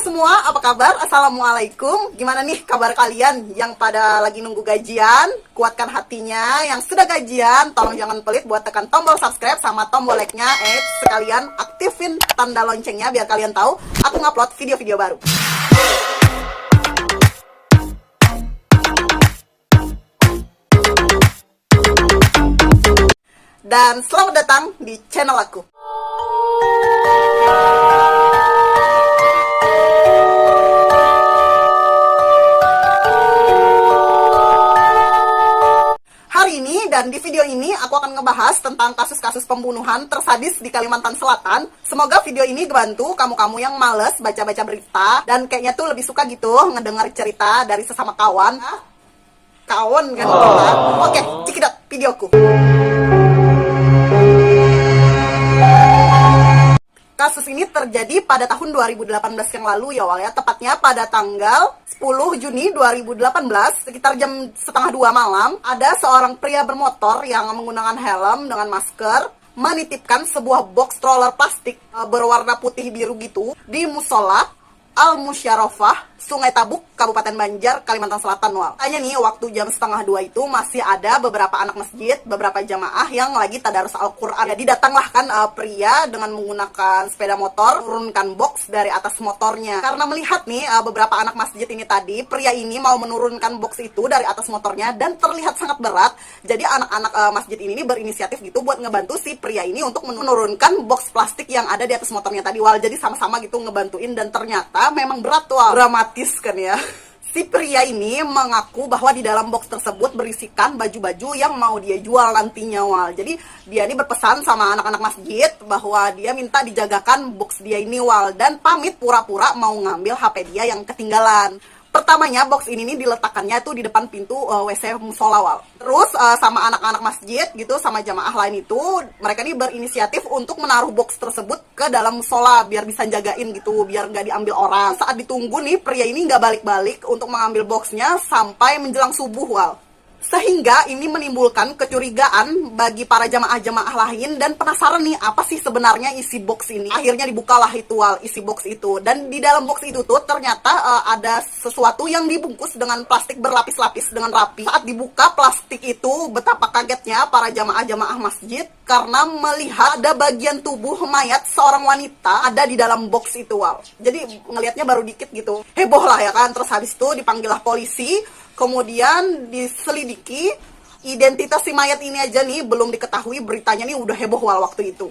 semua, apa kabar? Assalamualaikum. Gimana nih kabar kalian yang pada lagi nunggu gajian? Kuatkan hatinya. Yang sudah gajian, tolong jangan pelit buat tekan tombol subscribe sama tombol like-nya. Sekalian aktifin tanda loncengnya biar kalian tahu aku ngupload video-video baru. Dan selamat datang di channel aku. Hari ini dan di video ini aku akan ngebahas tentang kasus-kasus pembunuhan tersadis di Kalimantan Selatan. Semoga video ini ngebantu kamu-kamu yang males baca-baca berita dan kayaknya tuh lebih suka gitu ngedengar cerita dari sesama kawan. Kawan kan kita. Oke, cekidot videoku. Kasus ini terjadi pada tahun 2018 yang lalu ya Wal ya, tepatnya pada tanggal 10 Juni 2018 sekitar jam 1:30 malam, ada seorang pria bermotor yang menggunakan helm dengan masker menitipkan sebuah box stroller plastik berwarna putih biru gitu di musola Al-Musyarofah, Sungai Tabuk, Kabupaten Banjar, Kalimantan Selatan, Wal. Tanya nih, waktu jam 1:30 itu masih ada beberapa anak masjid, beberapa jamaah yang lagi tadarus Al-Quran. Jadi datanglah kan pria dengan menggunakan sepeda motor, menurunkan box dari atas motornya. Karena melihat nih beberapa anak masjid ini tadi, pria ini mau menurunkan box itu dari atas motornya dan terlihat sangat berat. Jadi anak-anak masjid ini berinisiatif gitu buat ngebantu si pria ini untuk menurunkan box plastik yang ada di atas motornya tadi, Wal. Jadi sama-sama gitu ngebantuin dan ternyata memang berat, Wal. Dramatis kan ya. Si pria ini mengaku bahwa di dalam box tersebut berisikan baju-baju yang mau dia jual nantinya, Wal. Jadi dia ini berpesan sama anak-anak masjid bahwa dia minta dijagakan box dia ini, Wal, dan pamit pura-pura mau ngambil HP dia yang ketinggalan. Pertamanya box ini nih diletakkannya tuh di depan pintu WC musola, Wal. Terus sama anak-anak masjid gitu, sama jamaah lain itu, mereka nih berinisiatif untuk menaruh box tersebut ke dalam musola biar bisa jagain gitu, biar nggak diambil orang. Saat ditunggu nih, pria ini nggak balik-balik untuk mengambil boxnya sampai menjelang subuh, Wal. Sehingga ini menimbulkan kecurigaan bagi para jamaah-jamaah lain dan penasaran nih apa sih sebenarnya isi box ini. Akhirnya dibukalah itu, Wal, isi box itu. Dan di dalam box itu tuh ternyata ada sesuatu yang dibungkus dengan plastik berlapis-lapis dengan rapi. Saat dibuka plastik itu, betapa kagetnya para jamaah-jamaah masjid karena melihat ada bagian tubuh mayat seorang wanita ada di dalam box itu, Wal. Jadi ngelihatnya baru dikit gitu. Heboh lah ya kan. Terus habis itu dipanggillah polisi. Kemudian diselidiki, identitas si mayat ini aja nih belum diketahui, beritanya nih udah heboh, Wal, waktu itu.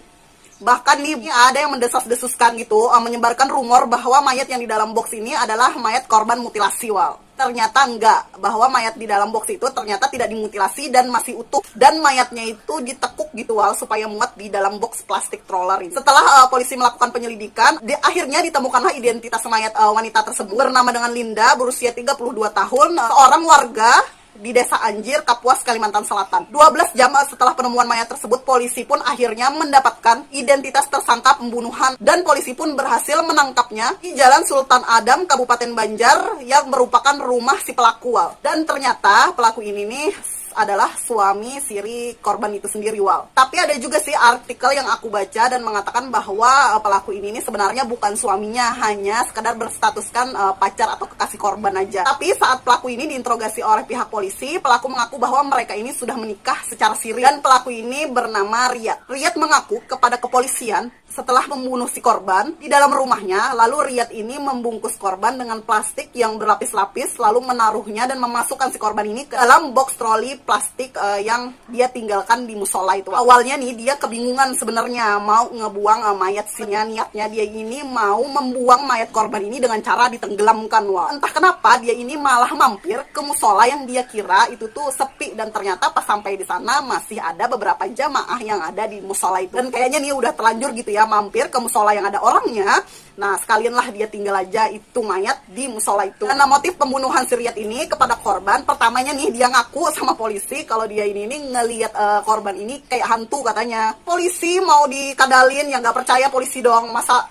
Bahkan nih ada yang mendesas-desuskan gitu, menyebarkan rumor bahwa mayat yang di dalam box ini adalah mayat korban mutilasi, Wal. Ternyata enggak, bahwa mayat di dalam box itu ternyata tidak dimutilasi dan masih utuh. Dan mayatnya itu ditekuk gitu, Wal, supaya muat di dalam box plastik stroller ini. Setelah polisi melakukan penyelidikan, akhirnya ditemukanlah identitas mayat wanita tersebut, bernama dengan Linda, berusia 32 tahun, seorang warga di Desa Anjir, Kapuas, Kalimantan Selatan. 12 jam setelah penemuan mayat tersebut, polisi pun akhirnya mendapatkan identitas tersangka pembunuhan dan polisi pun berhasil menangkapnya di Jalan Sultan Adam, Kabupaten Banjar, yang merupakan rumah si pelaku, Wal. Dan ternyata pelaku ini nih adalah suami siri korban itu sendiri, Wal. Tapi ada juga sih artikel yang aku baca dan mengatakan bahwa pelaku ini sebenarnya bukan suaminya, hanya sekedar berstatuskan pacar atau kekasih korban aja. Tapi saat pelaku ini diinterogasi oleh pihak polisi, pelaku mengaku bahwa mereka ini sudah menikah secara siri dan pelaku ini bernama Riyad. Riyad mengaku kepada kepolisian setelah membunuh si korban di dalam rumahnya, lalu Riyad ini membungkus korban dengan plastik yang berlapis-lapis, lalu menaruhnya dan memasukkan si korban ini ke dalam box troli plastik yang dia tinggalkan di musola itu. Awalnya nih dia kebingungan sebenarnya mau ngebuang mayat sinya, niatnya dia ini mau membuang mayat korban ini dengan cara ditenggelamkan, Wal. Entah kenapa dia ini malah mampir ke musola yang dia kira itu tuh sepi, dan ternyata pas sampai di sana masih ada beberapa jamaah yang ada di musola itu. Dan kayaknya nih udah terlanjur gitu ya mampir ke musola yang ada orangnya. Nah, sekalianlah dia tinggal aja itu mayat di musola itu. Karena motif pembunuhan si Riyad ini kepada korban, pertamanya nih dia ngaku sama polisi kalau dia ini ngelihat korban ini kayak hantu katanya. Polisi mau dikadalin, ya nggak percaya polisi dong, masa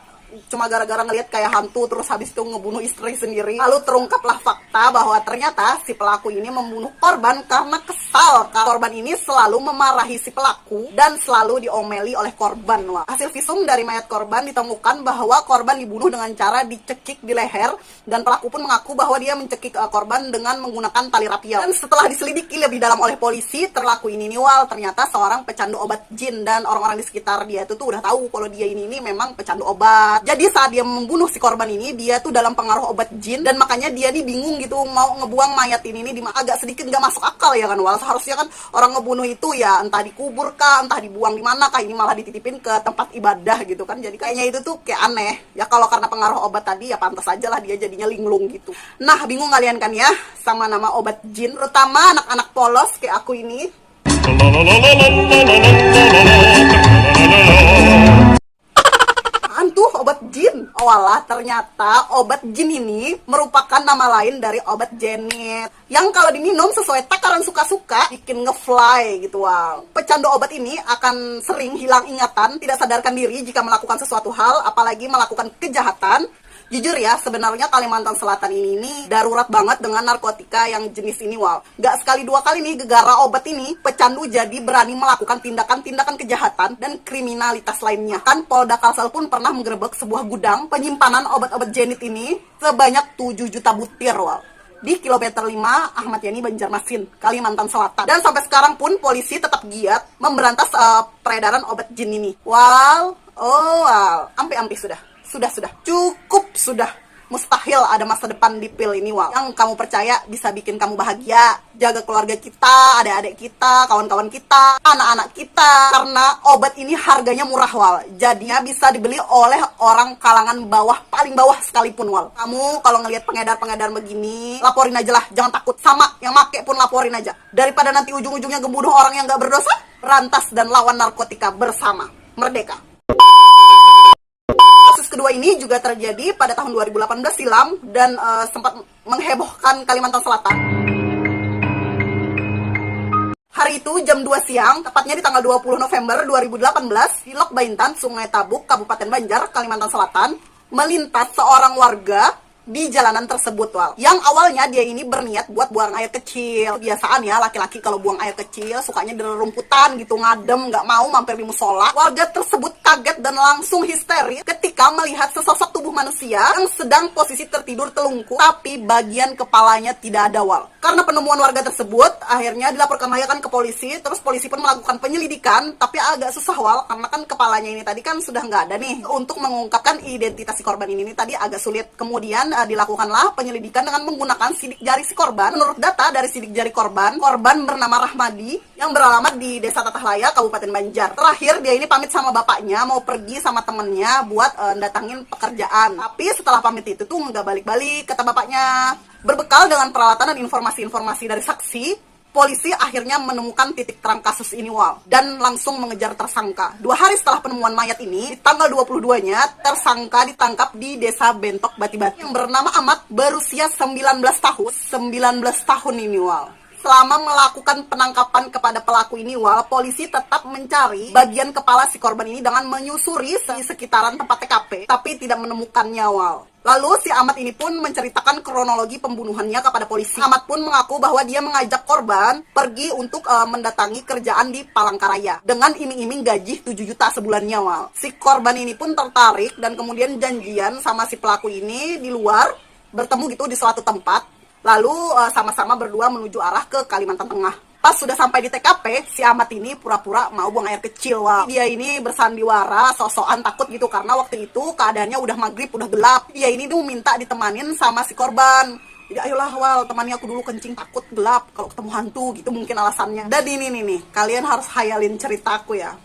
cuma gara-gara ngelihat kayak hantu terus habis itu ngebunuh istri sendiri. Lalu terungkaplah fakta bahwa ternyata si pelaku ini membunuh korban karena kesal. Korban ini selalu memarahi si pelaku dan selalu diomeli oleh korban. Wah. Hasil visum dari mayat korban ditemukan bahwa korban dibunuh dengan cara dicekik di leher, dan pelaku pun mengaku bahwa dia mencekik korban dengan menggunakan tali rapial. Dan setelah diselidiki lebih dalam oleh polisi, pelaku ini nih Wal, ternyata seorang pecandu obat jin, dan orang-orang di sekitar dia itu tuh udah tahu kalau dia ini memang pecandu obat. Jadi saat dia membunuh si korban ini, dia tuh dalam pengaruh obat jin, dan makanya dia nih bingung gitu mau ngebuang mayat ini nih, agak sedikit nggak masuk akal ya kan Wal. Seharusnya kan orang ngebunuh itu ya entah dikubur kah, entah dibuang di mana kah, ini malah dititipin ke tempat ibadah gitu kan. Jadi kayaknya itu tuh kayak aneh. Ya kalau karena pengaruh obat tadi ya pantas aja lah dia jadinya linglung gitu. Nah, bingung kalian kan ya sama nama obat jin, terutama anak-anak polos kayak aku ini. Tuh obat jin. Oh alah, ternyata obat jin ini merupakan nama lain dari obat jenit yang kalau diminum sesuai takaran suka-suka bikin ngefly gitu. Wow. Pecandu obat ini akan sering hilang ingatan, tidak sadarkan diri jika melakukan sesuatu hal, apalagi melakukan kejahatan. Jujur ya, sebenarnya Kalimantan Selatan ini darurat banget dengan narkotika yang jenis ini, Wal. Gak sekali dua kali nih gegara obat ini, pecandu jadi berani melakukan tindakan-tindakan kejahatan dan kriminalitas lainnya. Kan Polda Kalsel pun pernah menggerebek sebuah gudang penyimpanan obat-obat jenit ini sebanyak 7 juta butir, Wal. Di kilometer 5 Ahmad Yani Banjarmasin, Kalimantan Selatan. Dan sampai sekarang pun polisi tetap giat memberantas peredaran obat jin ini. Wal, oh Wal, ampe-ampe sudah. Sudah, cukup sudah. Mustahil ada masa depan di pil ini, Wal. Yang kamu percaya bisa bikin kamu bahagia, jaga keluarga kita, adik-adik kita, kawan-kawan kita, anak-anak kita. Karena obat ini harganya murah, Wal. Jadinya bisa dibeli oleh orang kalangan bawah, paling bawah sekalipun, Wal. Kamu kalau ngelihat pengedar-pengedar begini, laporin aja lah, jangan takut. Sama yang make pun laporin aja. Daripada nanti ujung-ujungnya ngebunuh orang yang gak berdosa, berantas dan lawan narkotika bersama. Merdeka. Kasus kedua ini juga terjadi pada tahun 2018 silam dan sempat menghebohkan Kalimantan Selatan. Hari itu jam 2 siang, tepatnya di tanggal 20 November 2018, di Lok Baintan, Sungai Tabuk, Kabupaten Banjar, Kalimantan Selatan, melintas seorang warga di jalanan tersebut, Wal. Yang awalnya dia ini berniat buat buang air kecil. Kebiasaan ya, laki-laki kalau buang air kecil sukanya di rumputan gitu, ngadem, nggak mau mampir di musola. Warga tersebut kaget dan langsung histeris ketika melihat sesosok tubuh manusia yang sedang posisi tertidur telungkup, tapi bagian kepalanya tidak ada, Wal. Karena penemuan warga tersebut, akhirnya dilaporkan kan ke polisi, terus polisi pun melakukan penyelidikan, tapi agak susah, Wal, karena kan kepalanya ini tadi kan sudah nggak ada nih. Untuk mengungkapkan identitas si korban ini tadi agak sulit. Kemudian dilakukanlah penyelidikan dengan menggunakan sidik jari si korban. Menurut data dari sidik jari korban bernama Rahmadi yang beralamat di Desa Tatahlaya, Kabupaten Banjar. Terakhir dia ini pamit sama bapaknya mau pergi sama temennya buat datangin pekerjaan. Tapi setelah pamit itu tuh nggak balik-balik, kata bapaknya. Berbekal dengan peralatan dan informasi-informasi dari saksi, polisi akhirnya menemukan titik terang kasus ini, Wal, dan langsung mengejar tersangka. 2 hari setelah penemuan mayat ini, di tanggal 22-nya, tersangka ditangkap di Desa Bentok Bati-Bati yang bernama Ahmad, berusia 19 tahun. 19 tahun ini, Wal. Selama melakukan penangkapan kepada pelaku ini, Wal, polisi tetap mencari bagian kepala si korban ini dengan menyusuri di sekitaran tempat TKP, tapi tidak menemukannya, Wal. Lalu si Ahmad ini pun menceritakan kronologi pembunuhannya kepada polisi. Ahmad pun mengaku bahwa dia mengajak korban pergi untuk mendatangi kerjaan di Palangkaraya dengan iming-iming gaji 7 juta sebulannya, Wal. Si korban ini pun tertarik dan kemudian janjian sama si pelaku ini di luar, bertemu gitu di suatu tempat. Lalu sama-sama berdua menuju arah ke Kalimantan Tengah. Pas sudah sampai di TKP, si Ahmad ini pura-pura mau buang air kecil, Wal. Dia ini bersandiwara, sok-sokan takut gitu karena waktu itu keadaannya udah maghrib, udah gelap. Dia ini tuh minta ditemanin sama si korban. Jadi ayolah, Wal, temani aku dulu, kencing, takut gelap kalau ketemu hantu gitu mungkin alasannya. Dan ini nih, kalian harus hayalin ceritaku ya.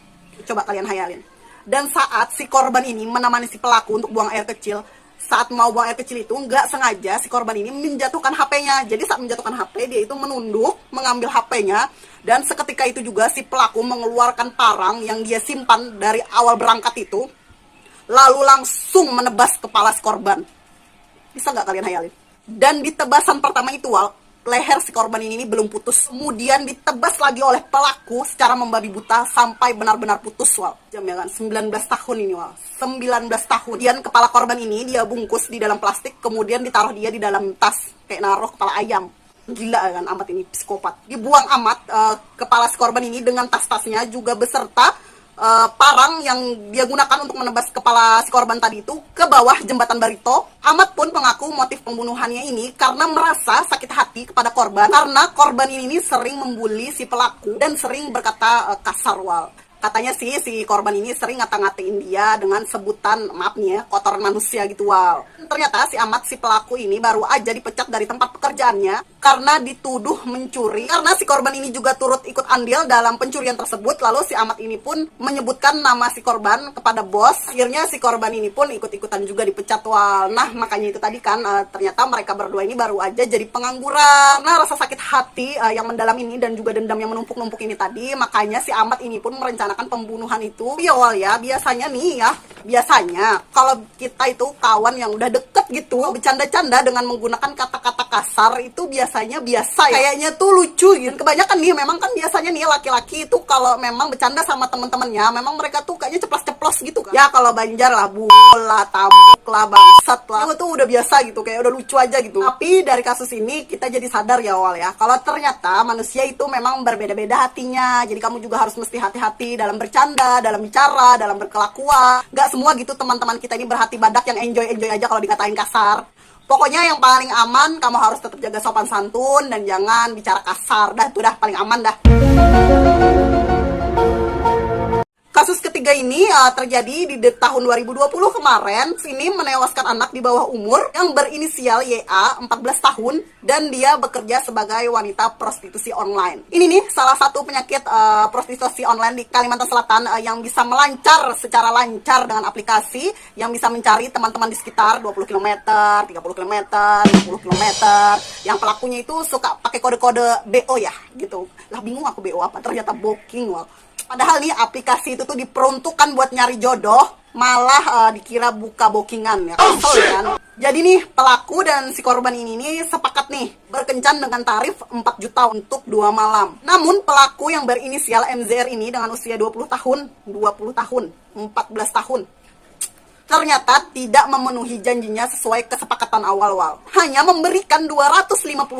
Coba kalian hayalin. Dan saat si korban ini menemani si pelaku untuk buang air kecil, saat mau buang air kecil itu nggak sengaja si korban ini menjatuhkan HP-nya. Jadi saat menjatuhkan HP, dia itu menunduk mengambil HP-nya, dan seketika itu juga si pelaku mengeluarkan parang yang dia simpan dari awal berangkat itu, lalu langsung menebas kepala si korban. Bisa nggak kalian hayalin? Dan di tebasan pertama itu, Wal, leher si korban ini belum putus. Kemudian ditebas lagi oleh pelaku secara membabi buta sampai benar-benar putus, Wal. Jam ya kan, 19 tahun ini, Wal. 19 tahun. Kemudian kepala korban ini dia bungkus di dalam plastik, kemudian ditaruh dia di dalam tas, kayak naruh kepala ayam. Gila kan, amat ini psikopat. Dibuang amat kepala si korban ini dengan tas-tasnya juga beserta parang yang dia gunakan untuk menebas kepala si korban tadi itu ke bawah jembatan Barito. Amat pun mengaku motif pembunuhannya ini karena merasa sakit hati kepada korban, karena korban ini sering membuli si pelaku dan sering berkata kasar, Wal. Katanya sih si korban ini sering ngata-ngatain dia dengan sebutan, maaf nih ya, kotoran manusia gitu, Wal. Ternyata si pelaku ini baru aja dipecat dari tempat pekerjaannya karena dituduh mencuri. Karena si korban ini juga turut ikut andil dalam pencurian tersebut, lalu si Amat ini pun menyebutkan nama si korban kepada bos. Akhirnya si korban ini pun ikut-ikutan juga dipecat, Wal. Nah, makanya itu tadi kan ternyata mereka berdua ini baru aja jadi pengangguran. Nah, rasa sakit hati yang mendalam ini dan juga dendam yang menumpuk-numpuk ini tadi, makanya si Amat ini pun merencanakan pembunuhan itu. Ya, Wal ya, biasanya kalau kita itu kawan yang udah deket gitu, bercanda-canda dengan menggunakan kata-kata kasar itu biasanya biasa ya. Kayaknya tuh lucu gitu. Kebanyakan nih memang kan biasanya nih laki-laki itu kalau memang bercanda sama temen-temennya, memang mereka tuh kayaknya ceplos-ceplos gitu kan. Ya kalau Banjar lah, bola, tabuk lah, bangsat lah. Itu udah biasa gitu, kayak udah lucu aja gitu. Tapi dari kasus ini kita jadi sadar ya, Wal ya, kalau ternyata manusia itu memang berbeda-beda hatinya. Jadi kamu juga harus mesti hati-hati dalam bercanda, dalam bicara, dalam berkelakuan. Gak semua gitu teman-teman kita ini berhati badak yang enjoy-enjoy aja kalau dikatain kasar. Pokoknya yang paling aman, kamu harus tetap jaga sopan santun dan jangan bicara kasar. Dah, itu dah paling aman dah. Kasus ketiga ini terjadi di tahun 2020 kemarin. Sini menewaskan anak di bawah umur yang berinisial YA, 14 tahun, dan dia bekerja sebagai wanita prostitusi online. Ini nih salah satu penyakit prostitusi online di Kalimantan Selatan yang bisa melancar secara lancar dengan aplikasi yang bisa mencari teman-teman di sekitar 20 km, 30 km, 50 km. Yang pelakunya itu suka pakai kode-kode BO ya, gitu. Lah bingung aku BO apa, ternyata booking, Wal. Padahal nih aplikasi itu tuh diperuntukkan buat nyari jodoh, malah dikira buka bookingan ya. Kan? Jadi nih pelaku dan si korban ini nih sepakat nih berkencan dengan tarif 4 juta untuk 2 malam. Namun pelaku yang berinisial MZR ini dengan usia 20 tahun, 14 tahun, ternyata tidak memenuhi janjinya sesuai kesepakatan awal. Hanya memberikan 250.000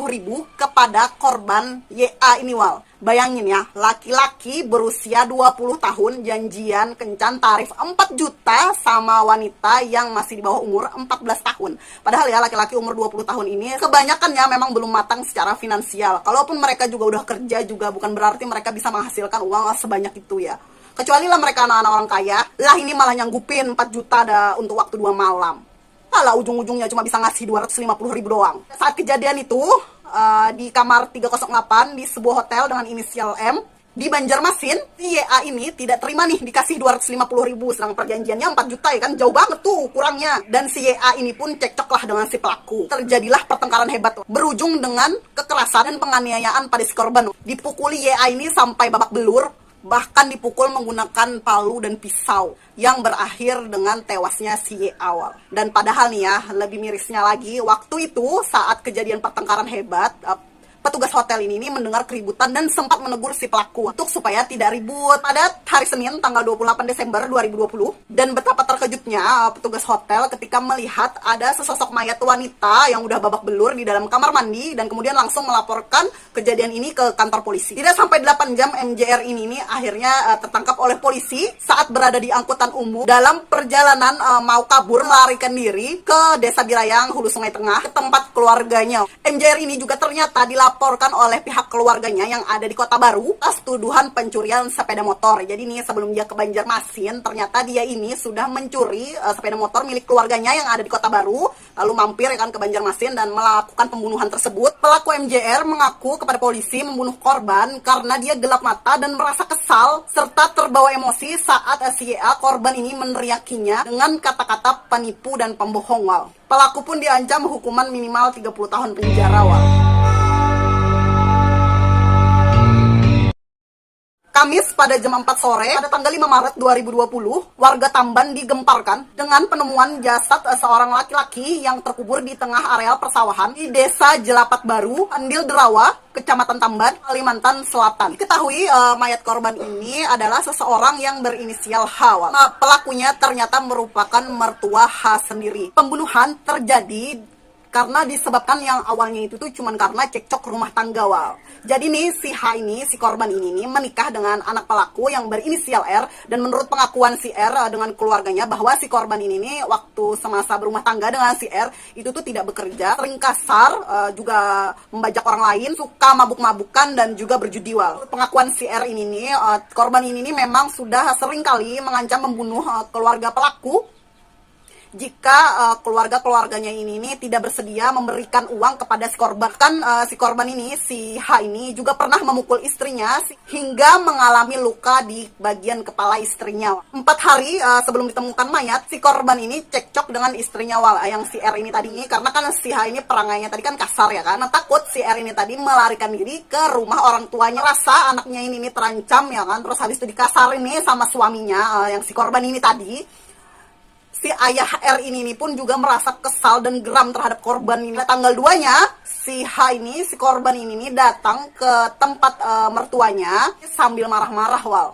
kepada korban YA ini, Wal. Bayangin ya, laki-laki berusia 20 tahun janjian kencan tarif 4 juta sama wanita yang masih di bawah umur 14 tahun. Padahal ya laki-laki umur 20 tahun ini kebanyakannya memang belum matang secara finansial. Kalaupun mereka juga udah kerja juga bukan berarti mereka bisa menghasilkan uang sebanyak itu ya. Kecuali lah mereka anak-anak orang kaya, lah ini malah nyanggupin 4 juta untuk waktu 2 malam. Lah ujung-ujungnya cuma bisa ngasih 250.000 doang. Saat kejadian itu, di kamar 308 di sebuah hotel dengan inisial M, di Banjarmasin, si YA ini tidak terima nih dikasih 250.000, sedang perjanjiannya 4 juta ya kan, jauh banget tuh kurangnya. Dan si YA ini pun cekcok lah dengan si pelaku. Terjadilah pertengkaran hebat, berujung dengan kekerasan dan penganiayaan pada si korban. Dipukuli YA ini sampai babak belur, bahkan dipukul menggunakan palu dan pisau, yang berakhir dengan tewasnya si Y awal. Dan padahal nih ya, lebih mirisnya lagi, waktu itu saat kejadian pertengkaran hebat, petugas hotel ini mendengar keributan dan sempat menegur si pelaku untuk supaya tidak ribut pada hari Senin tanggal 28 Desember 2020. Dan betapa terkejutnya petugas hotel ketika melihat ada sesosok mayat wanita yang udah babak belur di dalam kamar mandi, dan kemudian langsung melaporkan kejadian ini ke kantor polisi. Tidak sampai 8 jam MJR ini akhirnya tertangkap oleh polisi saat berada di angkutan umum dalam perjalanan mau kabur melarikan diri ke Desa Birayang, Hulu Sungai Tengah, ke tempat keluarganya. MJR ini juga ternyata dilaporkan oleh pihak keluarganya yang ada di Kota Baru atas tuduhan pencurian sepeda motor. Jadi nih sebelum dia ke Banjarmasin, ternyata dia ini sudah mencuri sepeda motor milik keluarganya yang ada di Kota Baru, lalu mampir ya kan ke Banjarmasin dan melakukan pembunuhan tersebut. Pelaku MJR mengaku kepada polisi membunuh korban karena dia gelap mata dan merasa kesal serta terbawa emosi saat si YA korban ini meneriakinya dengan kata-kata penipu dan pembohong. Wal. Pelaku pun diancam hukuman minimal 30 tahun penjara. Wal. Kamis pada jam 4 sore pada tanggal 5 Maret 2020, warga Tamban digemparkan dengan penemuan jasad seorang laki-laki yang terkubur di tengah areal persawahan di Desa Jelapat Baru, Andil Derawa, Kecamatan Tamban, Kalimantan Selatan. Diketahui mayat korban ini adalah seseorang yang berinisial H. Pelakunya ternyata merupakan mertua H sendiri. Pembunuhan terjadi karena disebabkan yang awalnya itu tuh cuman karena cekcok rumah tangga, Wal. Jadi nih si H ini, si korban ini nih menikah dengan anak pelaku yang berinisial R, dan menurut pengakuan si R dengan keluarganya bahwa si korban ini nih waktu semasa berumah tangga dengan si R itu tuh tidak bekerja, sering kasar, juga membajak orang lain, suka mabuk-mabukan dan juga berjudi, Wal. Pengakuan si R ini nih, korban ini nih memang sudah sering kali mengancam membunuh keluarga pelaku jika keluarga-keluarganya ini tidak bersedia memberikan uang kepada si korban. Kan si korban ini, si H ini juga pernah memukul istrinya hingga mengalami luka di bagian kepala istrinya. 4 hari sebelum ditemukan mayat, si korban ini cekcok dengan istrinya, Wal, yang si R ini tadi, karena kan si H ini perangainya tadi kan kasar ya kan. Nah, takut si R ini tadi melarikan diri ke rumah orang tuanya, rasa anaknya ini terancam ya kan. Terus habis itu dikasarin nih sama suaminya, yang si korban ini tadi. Si ayah R ini pun juga merasa kesal dan geram terhadap korban ini. Tanggal 2-nya, si H ini, si korban ini datang ke tempat mertuanya sambil marah-marah, Wal.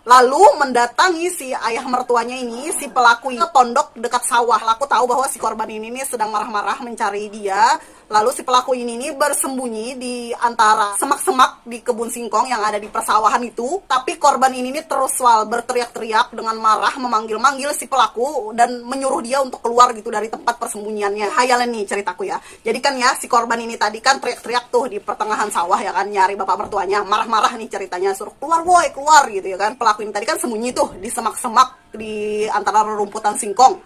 Lalu mendatangi si ayah mertuanya ini, si pelaku ke pondok dekat sawah. Pelaku tahu bahwa si korban ini sedang marah-marah mencari dia. Lalu si pelaku ini bersembunyi di antara semak-semak di kebun singkong yang ada di persawahan itu. Tapi korban ini terus, Wal, berteriak-teriak dengan marah, memanggil-manggil si pelaku dan menyuruh dia untuk keluar gitu dari tempat persembunyiannya. Hayalan nih ceritaku ya. Jadi kan ya, si korban ini tadi kan teriak-teriak tuh di pertengahan sawah ya kan, nyari bapak mertuanya. Marah-marah nih ceritanya, suruh keluar woi, keluar gitu ya kan. Pelaku ini tadi kan sembunyi tuh di semak-semak di antara rerumputan singkong.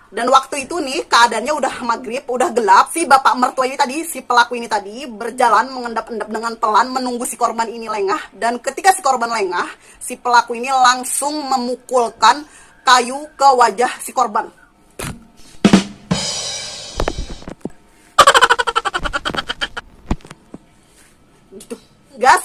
Dan waktu itu nih keadaannya udah maghrib, udah gelap. Si bapak mertua ini tadi, si pelaku ini tadi berjalan mengendap-endap dengan pelan menunggu si korban ini lengah. Dan ketika si korban lengah, si pelaku ini langsung memukulkan kayu ke wajah si korban. Gitu.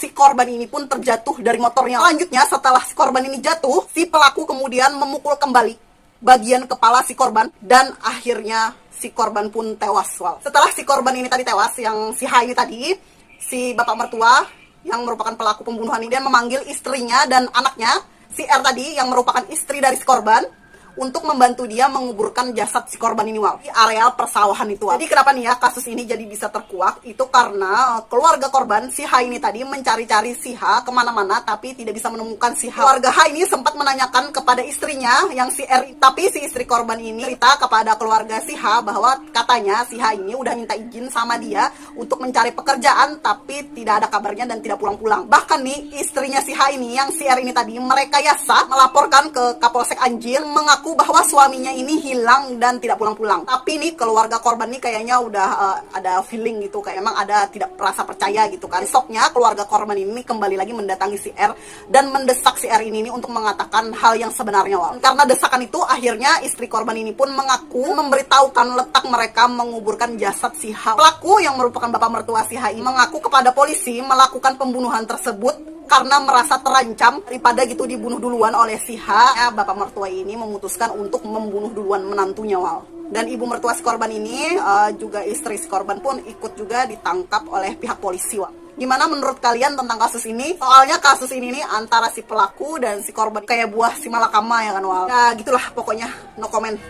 Si korban ini pun terjatuh dari motornya. Selanjutnya setelah si korban ini jatuh, si pelaku kemudian memukul kembali bagian kepala si korban, dan akhirnya si korban pun tewas, Wal. Setelah si korban ini tadi tewas, yang si H ini tadi, si bapak mertua yang merupakan pelaku pembunuhan ini, dia memanggil istrinya dan anaknya, si R tadi yang merupakan istri dari si korban, untuk membantu dia menguburkan jasad si korban ini, Wal, di areal persawahan itu, Wal. Jadi kenapa nih ya kasus ini jadi bisa terkuak? Itu karena keluarga korban, si H ini tadi mencari-cari si H kemana-mana tapi tidak bisa menemukan si H. Keluarga H ini sempat menanyakan kepada istrinya yang si R, tapi si istri korban ini cerita kepada keluarga si H bahwa katanya si H ini udah minta izin sama dia untuk mencari pekerjaan tapi tidak ada kabarnya dan tidak pulang-pulang. Bahkan nih istrinya si H ini yang si R ini tadi merekayasa melaporkan ke Kapolsek Anjir mengaku bahwa suaminya ini hilang dan tidak pulang-pulang. Tapi nih keluarga korban nih kayaknya udah ada feeling gitu, kayak emang ada tidak rasa percaya gitu kan. Besoknya keluarga korban ini kembali lagi mendatangi si R dan mendesak si R ini untuk mengatakan hal yang sebenarnya, Wal. Karena desakan itu akhirnya istri korban ini pun mengaku memberitahukan letak mereka menguburkan jasad si H. Pelaku yang merupakan bapak mertua si H ini mengaku kepada polisi melakukan pembunuhan tersebut karena merasa terancam daripada gitu dibunuh duluan oleh si H. Ya, bapak mertua ini memutuskan untuk membunuh duluan menantunya, Wal. Dan ibu mertua si korban ini juga istri si korban pun ikut juga ditangkap oleh pihak polisi, Wal. Gimana menurut kalian tentang kasus ini? Soalnya kasus ini nih antara si pelaku dan si korban kayak buah si malakama ya kan, Wal. Ya gitulah pokoknya, no comment.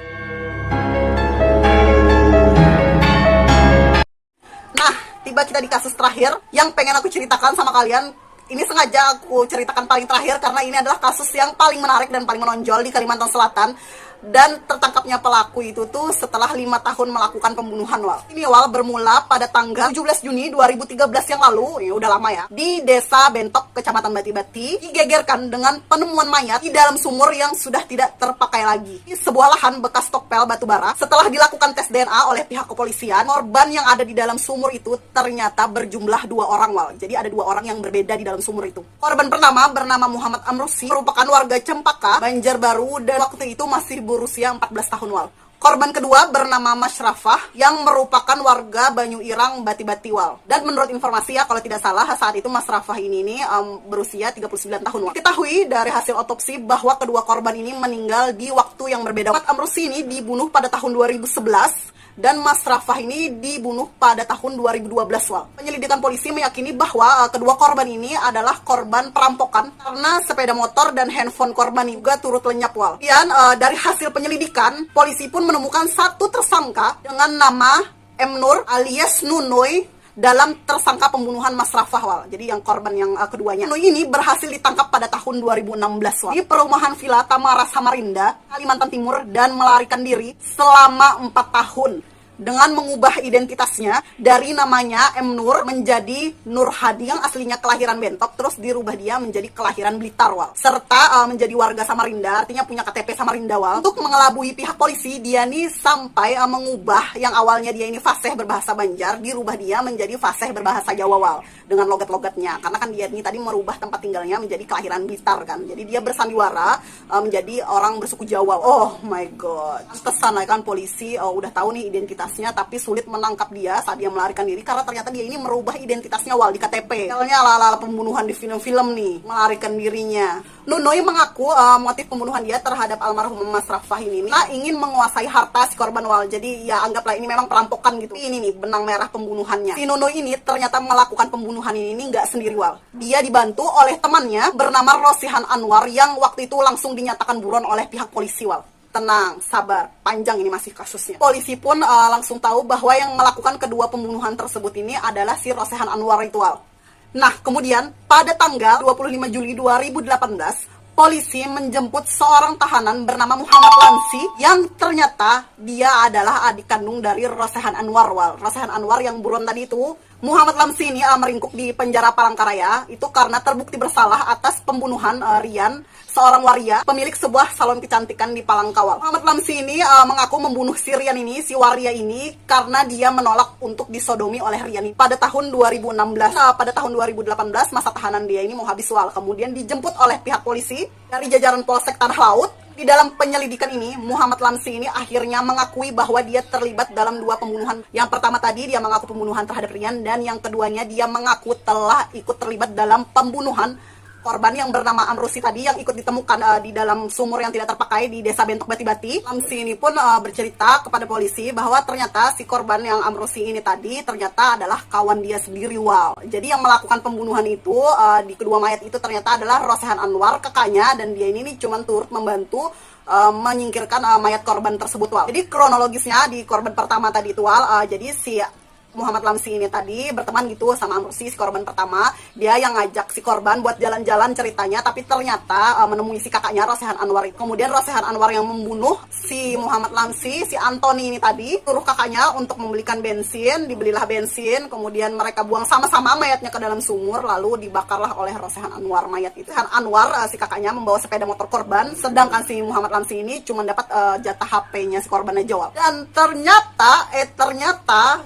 Nah, tiba kita di kasus terakhir yang pengen aku ceritakan sama kalian. Ini sengaja aku ceritakan paling terakhir karena ini adalah kasus yang paling menarik dan paling menonjol di Kalimantan Selatan. Dan tertangkapnya pelaku itu tuh setelah 5 tahun melakukan pembunuhan, Wal. Ini, Wal, bermula pada tanggal 17 Juni 2013 yang lalu, ya udah lama ya, di Desa Bentok, Kecamatan Bati-Bati, digegerkan dengan penemuan mayat di dalam sumur yang sudah tidak terpakai lagi. Di sebuah lahan bekas stokpel batu bara. Setelah dilakukan tes DNA oleh pihak kepolisian, korban yang ada di dalam sumur itu ternyata berjumlah 2 orang, Wal. Jadi ada 2 orang yang berbeda di dalam sumur itu. Korban pertama bernama Muhammad Amrusi, merupakan warga Cempaka, Banjarbaru, dan waktu itu masih berusia 14 tahun, Wal. Korban kedua bernama Mas Rafah yang merupakan warga Banyu Irang, Bati-Batiwal. Dan menurut informasi ya, kalau tidak salah saat itu Mas Rafah ini berusia 39 tahun. Diketahui dari hasil otopsi bahwa kedua korban ini meninggal di waktu yang berbeda. Muhammad Amrusi ini dibunuh pada tahun 2011 dan Mas Rafah ini dibunuh pada tahun 2012. Penyelidikan polisi meyakini bahwa kedua korban ini adalah korban perampokan karena sepeda motor dan handphone korban juga turut lenyap. Dan dari hasil penyelidikan, polisi pun menemukan satu tersangka dengan nama M. Nur alias Nunoy dalam tersangka pembunuhan Mas Rafah. Jadi yang korban yang keduanya. Nunoy ini berhasil ditangkap pada tahun 2016 di perumahan Villa Tamara Samarinda, Kalimantan Timur, dan melarikan diri selama 4 tahun dengan mengubah identitasnya dari namanya M. Nur menjadi Nur Hadi yang aslinya kelahiran Bentok, terus dirubah dia menjadi kelahiran Blitar, serta menjadi warga Samarinda, artinya punya KTP Samarinda. Untuk mengelabui pihak polisi, dia nih sampai mengubah yang awalnya dia ini fasih berbahasa Banjar, dirubah dia menjadi fasih berbahasa Jawa dengan logat-logatnya, karena kan dia ini tadi merubah tempat tinggalnya menjadi kelahiran Blitar kan, jadi dia bersandiwara menjadi orang bersuku Jawa. Oh my god, pantesan kan polisi udah tahu nih identitas, tapi sulit menangkap dia saat dia melarikan diri karena ternyata dia ini merubah identitasnya di KTP. Misalnya ala-ala pembunuhan di film-film nih, melarikan dirinya. Nunoy mengaku motif pembunuhan dia terhadap almarhum Mas Rafah ini ingin menguasai harta si korban Jadi ya anggaplah ini memang perampokan gitu. Ini nih benang merah pembunuhannya. Si Nunoy ini ternyata melakukan pembunuhan ini nggak sendiri Dia dibantu oleh temannya bernama Rosihan Anwar yang waktu itu langsung dinyatakan buron oleh pihak polisi. Tenang, sabar, panjang ini masih kasusnya. Polisi pun langsung tahu bahwa yang melakukan kedua pembunuhan tersebut ini adalah si Rosihan Anwar itu. Nah, kemudian pada tanggal 25 Juli 2018, polisi menjemput seorang tahanan bernama Muhammad Lamsi yang ternyata dia adalah adik kandung dari Rosihan Anwar. Rosihan Anwar yang buron tadi itu, Muhammad Lamsi ini meringkuk di penjara Palangkaraya itu karena terbukti bersalah atas pembunuhan Rian, seorang waria pemilik sebuah salon kecantikan di Palangkawal. Muhammad Lamsi ini mengaku membunuh si Rian ini, si waria ini, karena dia menolak untuk disodomi oleh Rian pada tahun 2016. Pada tahun 2018 masa tahanan dia ini mau habis kemudian dijemput oleh pihak polisi dari jajaran Polsek Tanah Laut. Di dalam penyelidikan ini, Muhammad Lamsi ini akhirnya mengakui bahwa dia terlibat dalam 2 pembunuhan. Yang pertama tadi dia mengaku pembunuhan terhadap Rian, dan yang keduanya dia mengaku telah ikut terlibat dalam pembunuhan korban yang bernama Amrusi tadi yang ikut ditemukan di dalam sumur yang tidak terpakai di desa Bentok Bati-Bati. Lamsi ini pun bercerita kepada polisi bahwa ternyata si korban yang Amrusi ini tadi ternyata adalah kawan dia sendiri. Jadi yang melakukan pembunuhan itu di kedua mayat itu ternyata adalah Rosihan Anwar, kakaknya, dan dia ini cuma turut membantu menyingkirkan mayat korban tersebut. Jadi kronologisnya di korban pertama tadi itu jadi si Muhammad Lamsi ini tadi berteman gitu sama Amrusi, si korban pertama. Dia yang ngajak si korban buat jalan-jalan ceritanya, tapi ternyata menemui si kakaknya Rosihan Anwar. Kemudian Rosihan Anwar yang membunuh si Muhammad Lamsi, si Antoni ini tadi, suruh kakaknya untuk membelikan bensin. Dibelilah bensin, kemudian mereka buang sama-sama mayatnya ke dalam sumur, lalu dibakarlah oleh Rosihan Anwar mayat itu. Rosihan Anwar, si kakaknya, membawa sepeda motor korban, sedangkan si Muhammad Lamsi ini cuma dapat jatah HP-nya si korban aja. Dan ternyata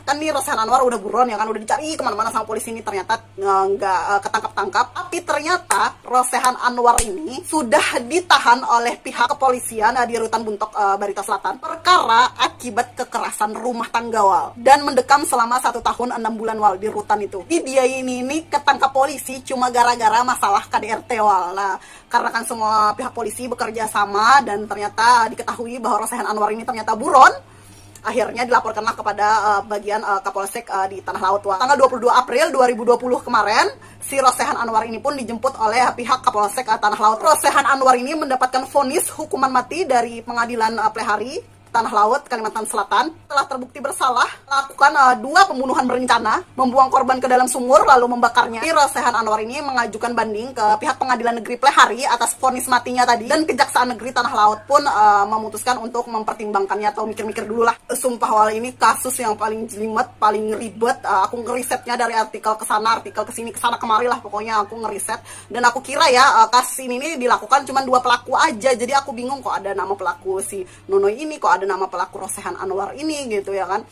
kan nih Rosihan Anwar udah buron ya kan, udah dicari kemana-mana sama polisi ini, ternyata nggak ketangkap-tangkap. Tapi ternyata Rosihan Anwar ini sudah ditahan oleh pihak kepolisian di Rutan Buntok Barito Selatan perkara akibat kekerasan rumah tangga dan mendekam selama 1 tahun 6 bulan di rutan itu. Jadi dia ini ketangkap polisi cuma gara-gara masalah KDRT Nah, karena kan semua pihak polisi bekerja sama dan ternyata diketahui bahwa Rosihan Anwar ini ternyata buron. Akhirnya dilaporkanlah kepada bagian Kapolsek di Tanah Laut. Tanggal 22 April 2020 kemarin, si Rosihan Anwar ini pun dijemput oleh pihak Kapolsek Tanah Laut. Rosihan Anwar ini mendapatkan vonis hukuman mati dari Pengadilan Plehari Tanah Laut, Kalimantan Selatan. Telah terbukti bersalah melakukan 2 pembunuhan berencana, membuang korban ke dalam sumur lalu membakarnya. Rosihan Anwar ini mengajukan banding ke pihak Pengadilan Negeri Plehari atas vonis matinya tadi, dan Kejaksaan Negeri Tanah Laut pun memutuskan untuk mempertimbangkannya atau mikir-mikir dulu lah. Sumpah ini kasus yang paling jelimet, paling ribet. Aku ngerisetnya dari artikel kesana, artikel kesini, kesana kemari lah, pokoknya aku ngeriset. Dan aku kira ya kasus ini dilakukan cuma 2 pelaku aja, jadi aku bingung kok ada nama pelaku si Nunoy ini, kok ada nama pelaku Rosihan Anwar ini gitu ya kan.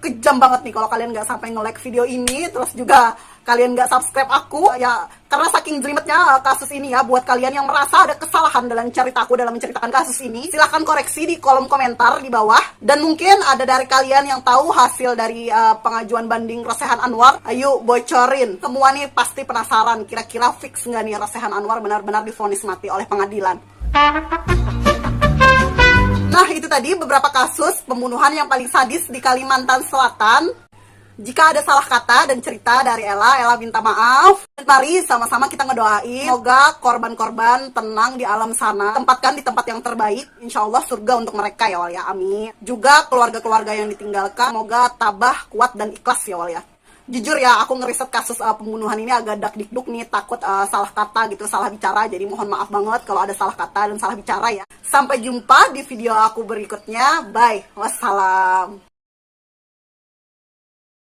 kejam banget nih kalau kalian nggak sampai nge-like video ini, terus juga kalian nggak subscribe aku ya, karena saking jelimetnya kasus ini ya. Buat kalian yang merasa ada kesalahan dalam ceritaku dalam menceritakan kasus ini, silahkan koreksi di kolom komentar di bawah. Dan mungkin ada dari kalian yang tahu hasil dari pengajuan banding Rosehan Anwar, ayo bocorin. Semua nih pasti penasaran, kira-kira fix nggak nih Rosehan Anwar benar-benar divonis mati oleh pengadilan. Nah, itu tadi beberapa kasus pembunuhan yang paling sadis di Kalimantan Selatan. Jika ada salah kata dan cerita dari Ella minta maaf. Dan mari sama-sama kita ngedoain semoga korban-korban tenang di alam sana, tempatkan di tempat yang terbaik. Insya Allah surga untuk mereka ya wal ya, amin. Juga keluarga-keluarga yang ditinggalkan, semoga tabah, kuat, dan ikhlas ya wal ya. Jujur ya, aku ngeriset kasus pembunuhan ini agak dak-dikduk nih, takut salah kata gitu, salah bicara. Jadi mohon maaf banget kalau ada salah kata dan salah bicara ya. Sampai jumpa di video aku berikutnya. Bye. Wassalam.